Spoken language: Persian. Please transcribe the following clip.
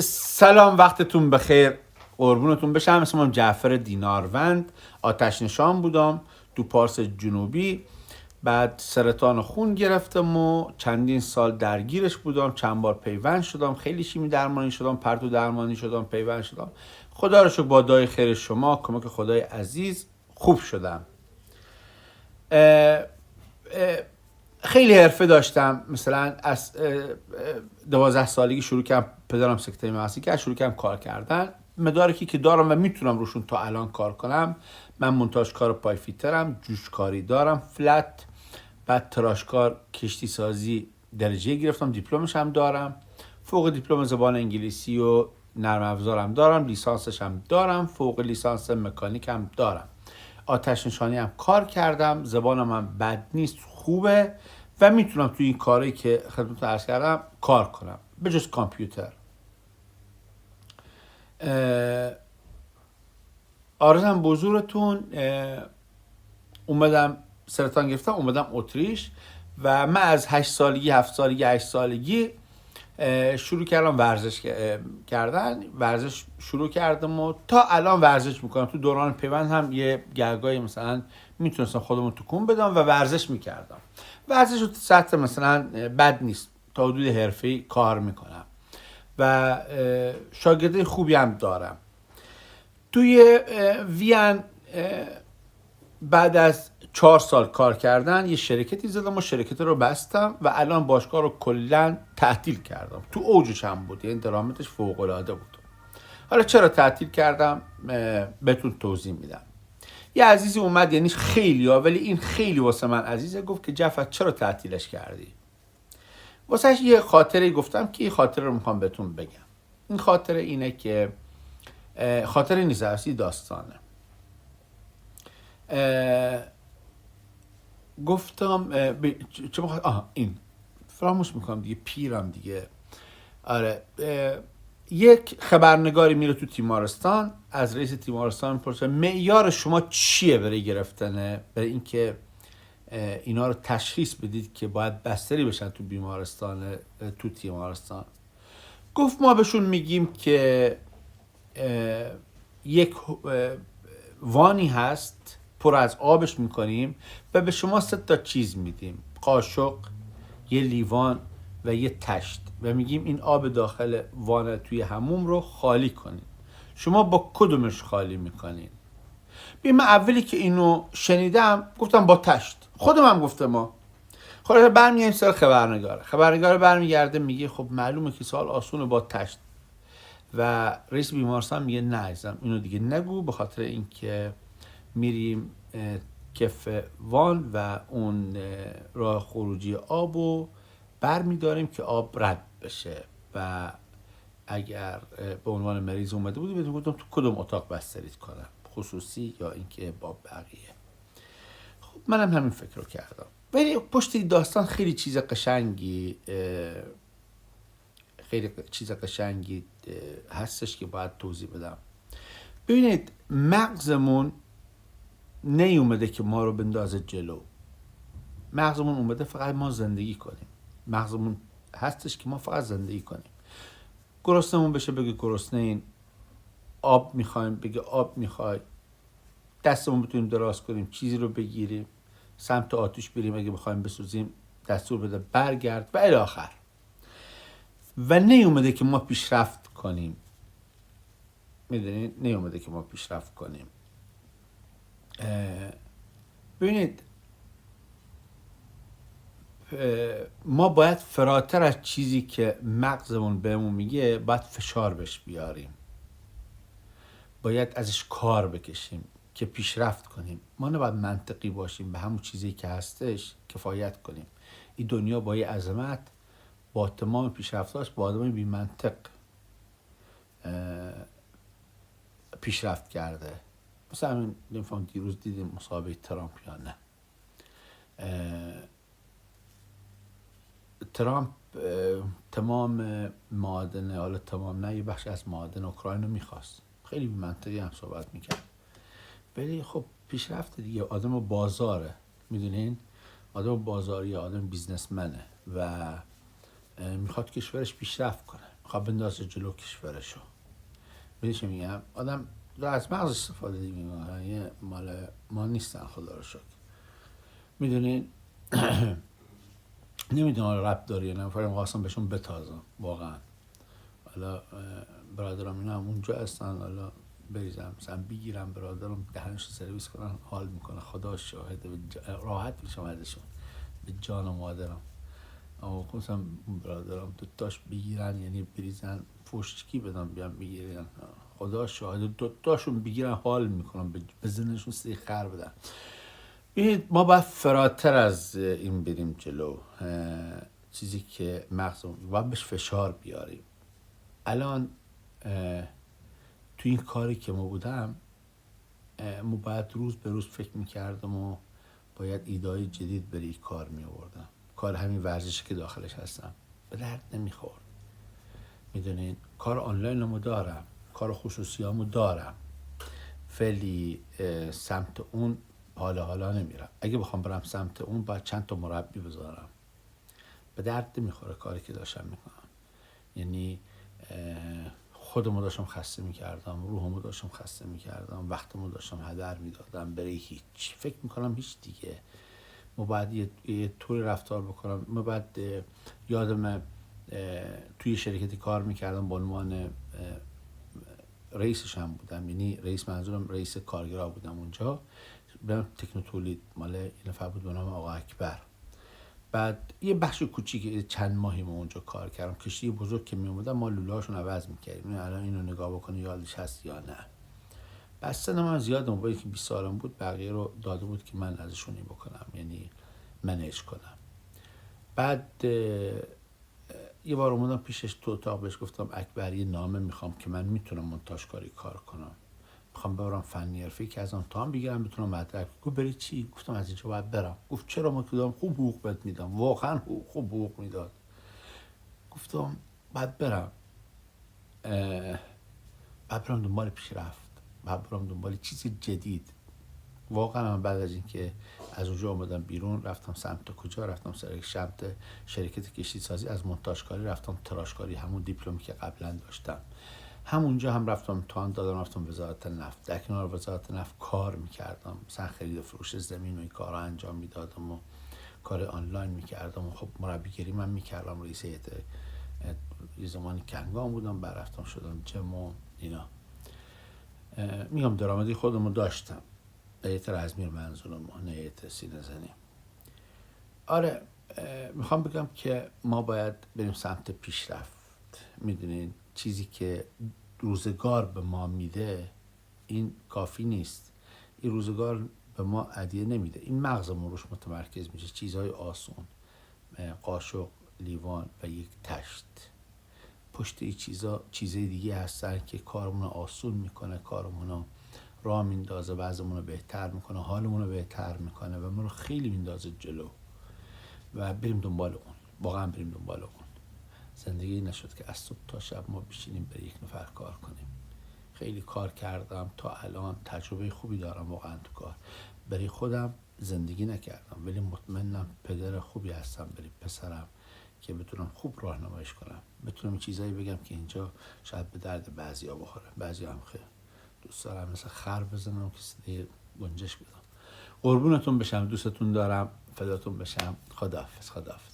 سلام، وقتتون بخیر، قربونتون بشم. اسمم جعفر دیناروند، آتش نشان بودم تو پارس جنوبی. بعد سرطان خون گرفتم و چندین سال درگیرش بودم. چند بار پیوند شدم، خیلی شیمی درمانی شدم، پرتو درمانی شدم، پیوند شدم. خدا رو شکر با دعای خیر شما، کمک خدای عزیز خوب شدم. خیلی حرفه داشتم. مثلا از 12 سالگی شروع کردم، پدرم سکته مغزی کرد، شروع کردم کار کردن. مدارکی که دارم و میتونم روشون تا الان کار کنم: من مونتاژکار پای فیترم، جوشکاری دارم، فلت، بعد تراشکار، کشتی سازی درجه گرفتم، دیپلمش هم دارم، فوق دیپلم زبان انگلیسی و نرم افزارم دارم، لیسانسش هم دارم، فوق لیسانس مکانیک هم دارم. آتش نشانی هم کار کردم، زبانم هم بد نیست، خوبه و میتونم توی این کاری که خدمتتون عرض کردم کار کنم به جز کامپیوتر. آرزم بزرگتون، اومدم سرطان گرفتم، اومدم اتریش و من از 8 سالگی 7 سالگی 8 سالگی شروع کردم ورزش کردن. ورزش شروع کردم و تا الان ورزش میکنم. تو دوران پیوند هم یه گرگایی مثلا میتونستم خودمون تکون بدم و ورزش میکردم. ورزش رو سطح مثلا بد نیست، تا حدود حرفه‌ای کار میکنم و شاگرده خوبی هم دارم. توی وین بعد از 4 سال کار کردن یه شرکتی زدم و شرکت رو بستم و الان باشگاه رو کلا تعطیل کردم. تو اوجش هم بود، یعنی درآمدش فوق العاده بود. حالا چرا تعطیل کردم بهتون توضیح میدم. یه عزیزی اومد، یعنی خیلی ولی این خیلی واسه من عزیزه، گفت که جعفر چرا تعطیلش کردی؟ واسهش یه خاطره گفتم که این خاطره رو میخوام بهتون بگم. این خاطره اینه که خاطره نیست، اصلی داستانه. گفتم چه بخواد این فراموش میکنم دیگه، پیرم دیگه. آره، یک خبرنگاری میره تو تیمارستان، از رئیس تیمارستان میپرسه معیار شما چیه برای گرفتن، برای اینکه اینا رو تشخیص بدید که باید بستری بشن تو بیمارستان، تو تیمارستان. گفت ما بهشون میگیم که یک وانی هست، پر از آبش میکنیم و به شما 3 تا چیز میدیم: قاشق، یه لیوان و یه تشت، و میگیم این آب داخل وان توی حموم رو خالی کنین. شما با کدومش خالی میکنین؟ من اولی که اینو شنیدم گفتم با تشت. خودم هم گفتم ما. خلاصه برمیگردیم سر خبرنگار برمیگرده میگه خب معلومه که سوال آسونه، با تشت. و رئیس بیمارستان میگه نه عزیزم، اینو دیگه نگو، به خاطر اینکه میریم کف وان و اون راه خروجی آبو برمیداریم که آب رد بشه و اگر به عنوان مریض اومده بودی بهتون گفتم تو کدوم اتاق بستریت کنم، خصوصی یا اینکه با بقیه. خب منم همین فکر رو کردم. ولی پشت این داستان خیلی چیز قشنگی هستش که باید توضیح بدم. ببینید، مغزمون نیومده که ما رو بندازه جلو. مغزمون اومده فقط ما زندگی کنیم. مغزمون هستش که ما فقط زندگی کنیم. گرسنمون بشه بگه گرسنه این، آب میخوایم بگه آب میخوای، دستمون بتونیم دراز کنیم چیزی رو بگیریم، سمت آتش بریم اگه بخوایم بسوزیم دستور بده برگرد و الی آخر. و نیومده که ما پیشرفت کنیم. میدونید، نیومده که ما پیشرفت کنیم. ببینید، ما باید فراتر از چیزی که مغزمون بهمون میگه باید فشار بهش بیاریم، باید ازش کار بکشیم که پیشرفت کنیم. ما نباید منطقی باشیم، به همون چیزی که هستش کفایت کنیم. این دنیا با یه عظمت، با تمام پیشرفتاش، با آدم بی منطق پیشرفت کرده. مثلا همین نمیفهم دیروز دیدیم مسابقه ترامپ یا نه. ترامپ تمام معادن، حالا تمام نه، یه بخش از معادن اوکراین رو میخواست. خیلی بی منطقی هم صحبت میکرد، ولی خب پیشرفت دیگه. آدم بازاره، میدونین، آدم بازاری، آدم بیزنسمنه و میخواد کشورش پیشرفت کنه. خواب بنداز جلو کشورشو. میدونی چی میگم؟ آدم از مغز استفاده میکنه، یه مال ما نیستن خدا رو شکر. میدونین نمیدونم ربط داره یا نه، فقط می‌خواستم بهشون بتازم واقعا. حالا برادرام اینا هم اونجا هستن، حالا بریزم مثلا بگیرم برادرم دهنش سرویس کنن، حال میکنه، خدا شاهده راحت میشم ازشون به جان و مادرم. اما خواستم برادرم دوتاش بگیرن، یعنی بریزن فشکی بدم بیان بگیرن، خدا شاهده دوتاشون بگیرن حال میکنم، به زنشون سی خر بدن. ببینید ما باید فراتر از این بریم جلو. چیزی که مغزمون باید بهش فشار بیاریم. الان تو این کاری که ما بودم، ما باید روز به روز فکر میکردم و باید ایده‌های جدید برای کار میآوردم. کار همین ورزشی که داخلش هستم به درد نمیخورد. میدونین کار آنلاینمو دارم، کار خصوصیامو دارم، فعلی سمت اون حالا نمیرم. اگه بخوام برم سمت اون باید چند تا مربی بذارم. به درد نمیخوره کاری که داشتم میکنم. یعنی خودمو داشتم خسته میکردم، روحمو داشتم خسته میکردم، وقتمو داشتم هدر میدادم برای هیچ. فکر میکنم هیچ دیگه. ما باید یه طوری رفتار بکنم. ما باید یادم توی شرکتی کار میکردم به عنوان رئیسش هم بودم، یعنی رئیس منظورم رئیس کارگرها بودم اونجا. برم تکنوتولید مال این نفر بود به نام آقا اکبر. بعد یه بخش کوچیک چند ماهی ما اونجا کار کردم. کشتی بزرگ که می اومدن ما لوله‌هاشون عوض می‌کردیم. الان اینو نگاه بکنی یادش هست یا نه. بس سن من زیاد موقعی که 20 سالم بود بقیه رو داده بود که من ازشونی بکنم، یعنی منیج کنم. بعد یه بار اومدم پیشش تو اتاق، بهش گفتم اکبر یه نامه میخوام که من میتونم مونتاژ کاری کار کنم، میخوام برم فنی حرفه‌ای که از امتحان بگیرم بتونم مدرک. گفت بری چی؟ گفتم از اینجا باید برم. گفت چرا؟ ما که خوب حقوق بهت میدم. واقعا خوب حقوق میداد. گفتم باید برم، باید برم دنبال پیشرفت، باید برم دنبال چیز جدید. واقعا من بعد از اینکه از اونجا اومدم بیرون رفتم سمت کجا؟ رفتم سمت شرکت کشتی سازی. از مونتاژکاری رفتم تراشکاری، همون دیپلمی که قبلا داشتم. همونجا هم رفتم امتحان دادم، رفتم وزارت نفت. در کنار وزارت نفت کار میکردم، مثلا خرید و فروش زمین و این کارا انجام میدادم و کار آنلاین میکردم و خب مربیگری من میکردم. رئیس هیئت یه زمانی کنگام بودم، بعد رفتم شدم جم و اینا. میگم درآمدی خودمو داشتم. هیئت رزمی منظورم، نه هیئت سینه زنی. آره، میخوام بگم که ما باید بریم سمت پیشرفت. میدونین چیزی که روزگار به ما میده این کافی نیست. این روزگار به ما هدیه نمیده. این مغزمون روش متمرکز میشه. چیزهای آسون، قاشق، لیوان و یک تشت. پشت این چیزا چیزای دیگه هستن که کارمون رو آسون میکنه، کارمون رو راه میندازه، وضعمون رو بهتر میکنه، حالمون رو بهتر میکنه و ما رو خیلی میندازه جلو. و بریم دنبال اون، واقعا بریم دنبال اون. زندگی نشد که از صبح تا شب ما بشینیم برای یک نفر کار کنیم. خیلی کار کردم تا الان، تجربه خوبی دارم واقعا تو کار. برای خودم زندگی نکردم ولی مطمئنم پدر خوبی هستم برای پسرم که بتونم خوب راهنماییش کنم، بتونم این چیزایی بگم که اینجا شاید به درد بعضیا بخوره. بعضیا هم خیلی دوست دارم مثل خر بزنم که صدای گنجش بدم. قربونتون بشم، دوستتون دارم، فداتون بشم. خداحافظ.